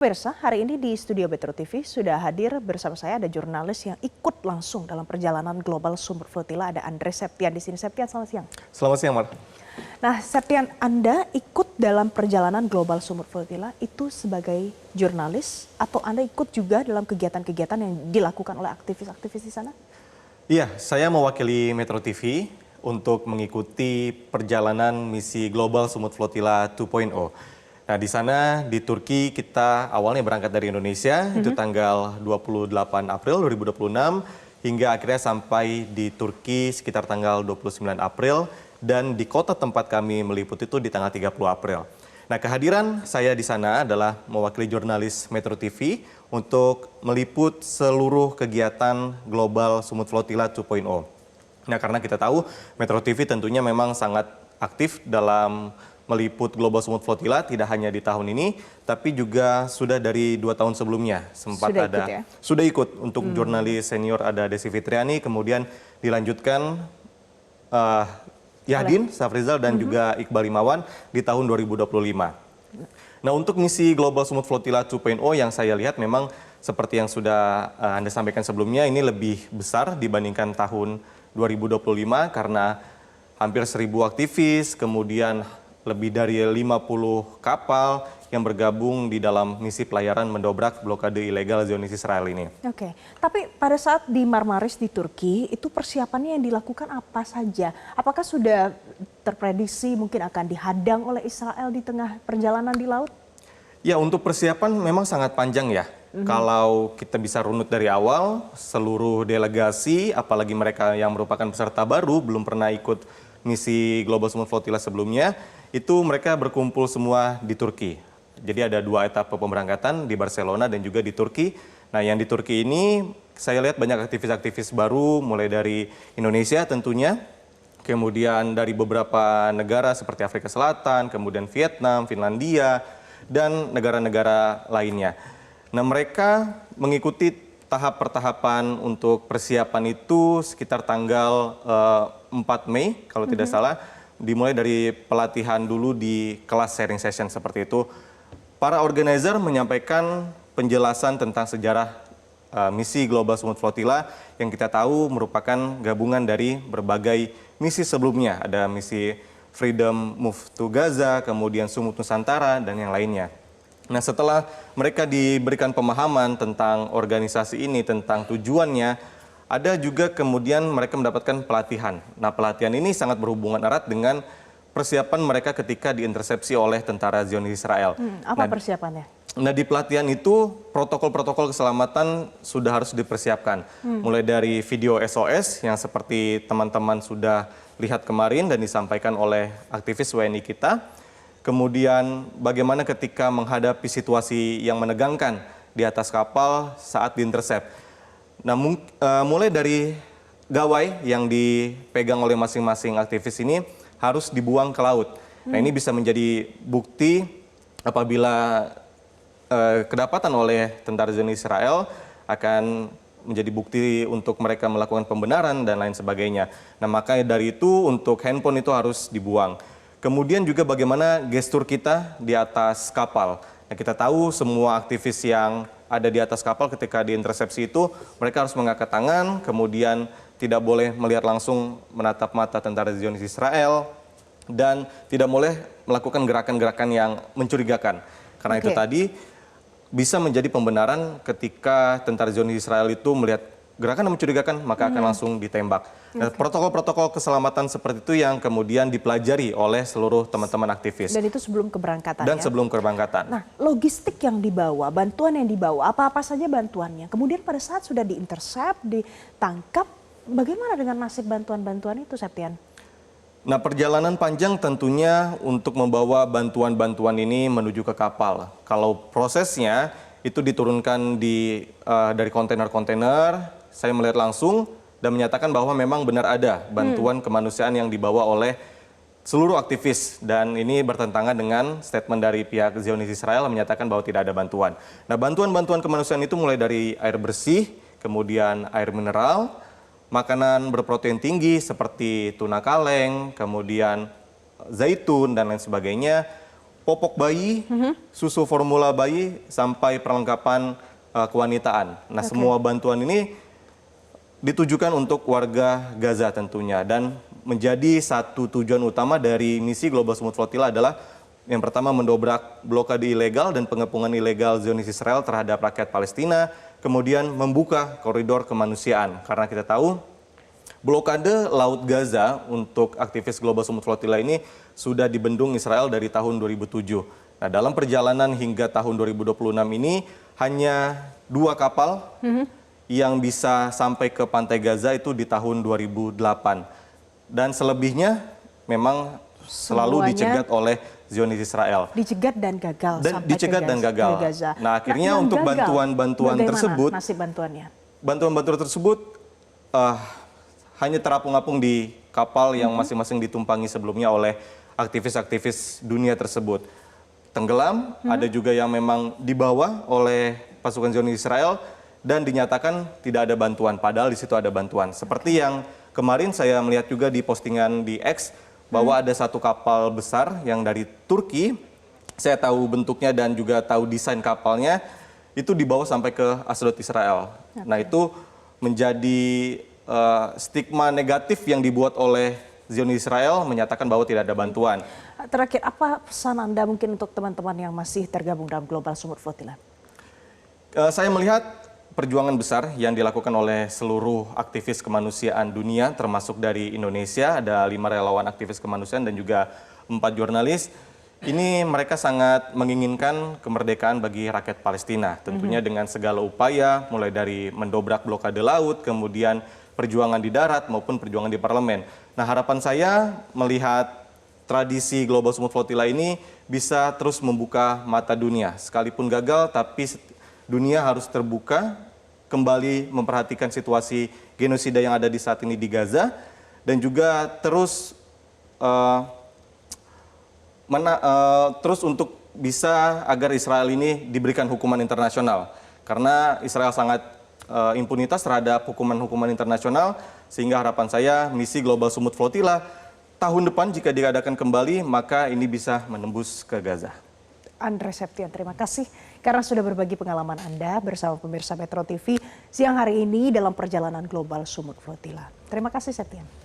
Pemirsa, hari ini di studio Metro TV sudah hadir bersama saya ada jurnalis yang ikut langsung dalam perjalanan global sumber flotilla. Ada Andres Septian di sini. Septian, selamat siang. Selamat siang, Mar. Nah, Septian, Anda ikut dalam perjalanan global sumber flotilla itu sebagai jurnalis atau Anda ikut juga dalam kegiatan-kegiatan yang dilakukan oleh aktivis-aktivis di sana? Iya, saya mewakili Metro TV untuk mengikuti perjalanan misi Global Sumut Flotilla 2.0. Nah, di sana di Turki kita awalnya berangkat dari Indonesia, itu tanggal 28 April 2026, hingga akhirnya sampai di Turki sekitar tanggal 29 April, dan di kota tempat kami meliput itu di tanggal 30 April. Nah, kehadiran saya di sana adalah mewakili jurnalis Metro TV untuk meliput seluruh kegiatan Global Sumut Flotilla 2.0. Nah, karena kita tahu Metro TV tentunya memang sangat aktif dalam meliput Global Sumut Flotilla, tidak hanya di tahun ini, tapi juga sudah dari 2 tahun sebelumnya. Sudah ikut untuk jurnalis senior ada Desi Fitriani, kemudian dilanjutkan Yahdin Safrizal dan juga Iqbal Imawan di tahun 2025. Nah, untuk misi Global Sumut Flotilla 2.0 yang saya lihat memang seperti yang sudah Anda sampaikan sebelumnya, ini lebih besar dibandingkan tahun 2025 karena hampir 1.000 aktivis, kemudian lebih dari 50 kapal yang bergabung di dalam misi pelayaran mendobrak blokade ilegal Zionis Israel ini. Oke, tapi pada saat di Marmaris di Turki, itu persiapannya yang dilakukan apa saja? Apakah sudah terprediksi mungkin akan dihadang oleh Israel di tengah perjalanan di laut? Ya, untuk persiapan memang sangat panjang ya. Kalau kita bisa runut dari awal, seluruh delegasi, apalagi mereka yang merupakan peserta baru, belum pernah ikut misi Global Sumut Flotilla sebelumnya, itu mereka berkumpul semua di Turki. Jadi ada 2 etapa pemberangkatan di Barcelona dan juga di Turki. Nah, yang di Turki ini saya lihat banyak aktivis-aktivis baru, mulai dari Indonesia tentunya, kemudian dari beberapa negara seperti Afrika Selatan, kemudian Vietnam, Finlandia, dan negara-negara lainnya. Nah, mereka mengikuti tahap pertahapan untuk persiapan itu sekitar tanggal 4 Mei, kalau tidak salah, dimulai dari pelatihan dulu di kelas sharing session seperti itu. Para organizer menyampaikan penjelasan tentang sejarah misi Global Sumut Flotilla yang kita tahu merupakan gabungan dari berbagai misi sebelumnya. Ada misi Freedom Move to Gaza, kemudian Sumut Nusantara, dan yang lainnya. Nah, setelah mereka diberikan pemahaman tentang organisasi ini, tentang tujuannya, ada juga kemudian mereka mendapatkan pelatihan. Nah, pelatihan ini sangat berhubungan erat dengan persiapan mereka ketika diintersepsi oleh tentara Zionis Israel. Apa persiapannya? Nah, di pelatihan itu protokol-protokol keselamatan sudah harus dipersiapkan. Mulai dari video SOS yang seperti teman-teman sudah lihat kemarin dan disampaikan oleh aktivis WNI kita. Kemudian bagaimana ketika menghadapi situasi yang menegangkan di atas kapal saat diintersep. Nah, mulai dari gawai yang dipegang oleh masing-masing aktivis ini harus dibuang ke laut. Nah, ini bisa menjadi bukti apabila kedapatan oleh tentara Zionis Israel akan menjadi bukti untuk mereka melakukan pembenaran dan lain sebagainya. Nah, makanya dari itu untuk handphone itu harus dibuang. Kemudian juga bagaimana gestur kita di atas kapal. Nah, kita tahu semua aktivis yang ada di atas kapal ketika diintersepsi itu, mereka harus mengangkat tangan, kemudian tidak boleh melihat langsung menatap mata tentara Zionis Israel, dan tidak boleh melakukan gerakan-gerakan yang mencurigakan. Karena itu tadi bisa menjadi pembenaran ketika tentara Zionis Israel itu melihat gerakan yang mencurigakan, maka akan langsung ditembak. Nah, protokol-protokol keselamatan seperti itu yang kemudian dipelajari oleh seluruh teman-teman aktivis. Dan itu sebelum keberangkatan Dan ya? sebelum keberangkatan. Nah, logistik yang dibawa, bantuan yang dibawa, apa-apa saja bantuannya. Kemudian pada saat sudah diintersep, ditangkap, bagaimana dengan nasib bantuan-bantuan itu, Septian? Nah, perjalanan panjang tentunya untuk membawa bantuan-bantuan ini menuju ke kapal. Kalau prosesnya itu diturunkan dari kontainer-kontainer, saya melihat langsung dan menyatakan bahwa memang benar ada bantuan kemanusiaan yang dibawa oleh seluruh aktivis. Dan ini bertentangan dengan statement dari pihak Zionis Israel yang menyatakan bahwa tidak ada bantuan. Nah, bantuan-bantuan kemanusiaan itu mulai dari air bersih, kemudian air mineral, makanan berprotein tinggi seperti tuna kaleng, kemudian zaitun, dan lain sebagainya. popok bayi, susu formula bayi, sampai perlengkapan kewanitaan. Nah, semua bantuan ini ditujukan untuk warga Gaza tentunya, dan menjadi satu tujuan utama dari misi Global Smooth Flotilla adalah yang pertama mendobrak blokade ilegal dan pengepungan ilegal Zionis Israel terhadap rakyat Palestina, kemudian membuka koridor kemanusiaan. Karena kita tahu blokade Laut Gaza untuk aktivis Global Smooth Flotilla ini sudah dibendung Israel dari tahun 2007. Nah, dalam perjalanan hingga tahun 2026 ini hanya 2 kapal yang bisa sampai ke pantai Gaza itu di tahun 2008. Dan selebihnya memang selalu dicegat oleh Zionis Israel. Dicegat dan gagal sampai dicegat dan gagal. ke Gaza. Nah, akhirnya yang untuk gagal, bantuan-bantuan tersebut, nasib bantuannya? bantuan-bantuan tersebut hanya terapung-apung di kapal yang masing-masing ditumpangi sebelumnya oleh aktivis-aktivis dunia tersebut. Tenggelam, ada juga yang memang dibawa oleh pasukan Zionis Israel dan dinyatakan tidak ada bantuan, padahal di situ ada bantuan. Seperti yang kemarin saya melihat juga di postingan di X, bahwa ada satu kapal besar yang dari Turki, saya tahu bentuknya dan juga tahu desain kapalnya, itu dibawa sampai ke Asdod Israel. Nah, itu menjadi stigma negatif yang dibuat oleh Zionis Israel menyatakan bahwa tidak ada bantuan. Terakhir, apa pesan Anda mungkin untuk teman-teman yang masih tergabung dalam Global Smooth Flotilla? Saya melihat perjuangan besar yang dilakukan oleh seluruh aktivis kemanusiaan dunia, termasuk dari Indonesia, ada 5 relawan aktivis kemanusiaan dan juga 4 jurnalis. Ini mereka sangat menginginkan kemerdekaan bagi rakyat Palestina, tentunya dengan segala upaya, mulai dari mendobrak blokade laut, kemudian perjuangan di darat maupun perjuangan di parlemen. Nah, harapan saya melihat tradisi Global Smooth Flotilla ini bisa terus membuka mata dunia. Sekalipun gagal, tapi dunia harus terbuka, kembali memperhatikan situasi genosida yang ada di saat ini di Gaza, dan juga terus terus untuk bisa agar Israel ini diberikan hukuman internasional. Karena Israel sangat impunitas terhadap hukuman-hukuman internasional, sehingga harapan saya misi Global Smooth Flotilla tahun depan jika diadakan kembali, maka ini bisa menembus ke Gaza. Andre Septian, terima kasih karena sudah berbagi pengalaman Anda bersama pemirsa Metro TV siang hari ini dalam perjalanan Global Smooth Flotilla. Terima kasih, Septian.